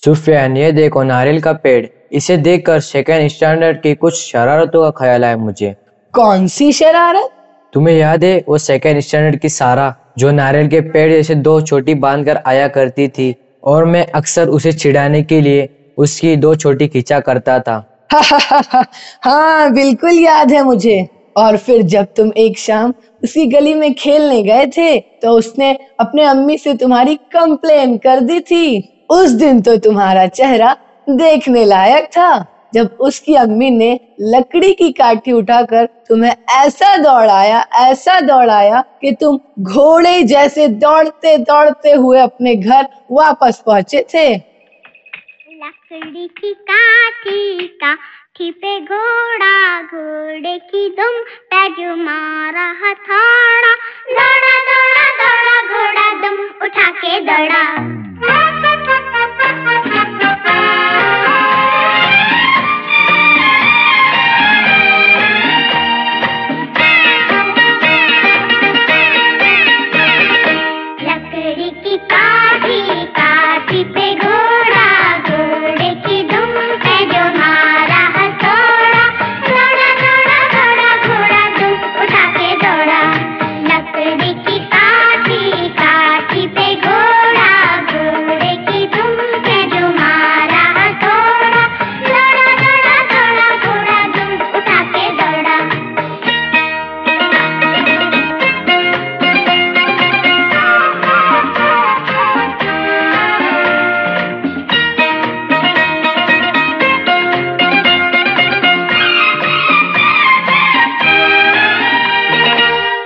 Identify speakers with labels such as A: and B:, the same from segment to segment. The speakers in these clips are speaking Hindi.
A: सुफियान, ये देखो नारियल का पेड़। इसे देखकर सेकंड स्टैंडर्ड की कुछ शरारतों का ख्याल आया मुझे।
B: कौन सी शरारत?
A: तुम्हें याद है वो सेकंड स्टैंडर्ड की सारा, जो नारियल के पेड़ जैसे दो चोटी बांधकर आया करती थी, और मैं अक्सर उसे चिढ़ाने के लिए उसकी दो चोटी खींचा करता था।
B: हाँ, बिल्कुल याद है मुझे। और फिर जब तुम एक शाम उसी गली में खेलने गए थे तो उसने अपने अम्मी से तुम्हारी कंप्लेन कर दी थी। उस दिन तो तुम्हारा चेहरा देखने लायक था, जब उसकी अम्मी ने लकड़ी की काठी उठाकर तुम्हें ऐसा दौड़ाया कि तुम घोड़े जैसे दौड़ते दौड़ते हुए अपने घर वापस पहुंचे थे।
C: लकड़ी की काठी काठी पे घोड़ा, घोड़े की दुम पे जो मारा हथौड़ा, दौड़ा दौड़ा दौड़ा घोड़ा दुम उठा के दौड़ा। लकड़ी की काठी काठी पे घोड़ा, घोड़े की दुम पे जो मारा हथौड़ा, दौड़ा दौड़ा दौड़ा घोड़ा दुम उठा के दौड़ा। लकड़ी की काठी काठी पे घोड़ा, घोड़े की दुम पे जो मारा हथौड़ा, दौड़ा दौड़ा दौड़ा घोड़ा दुम उठा के दौड़ा।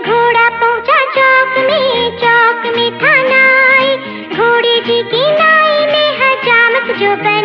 C: घोड़ा पहुंचा चौक में था नाई, घोड़े जी की नाई में हजामत जो गए।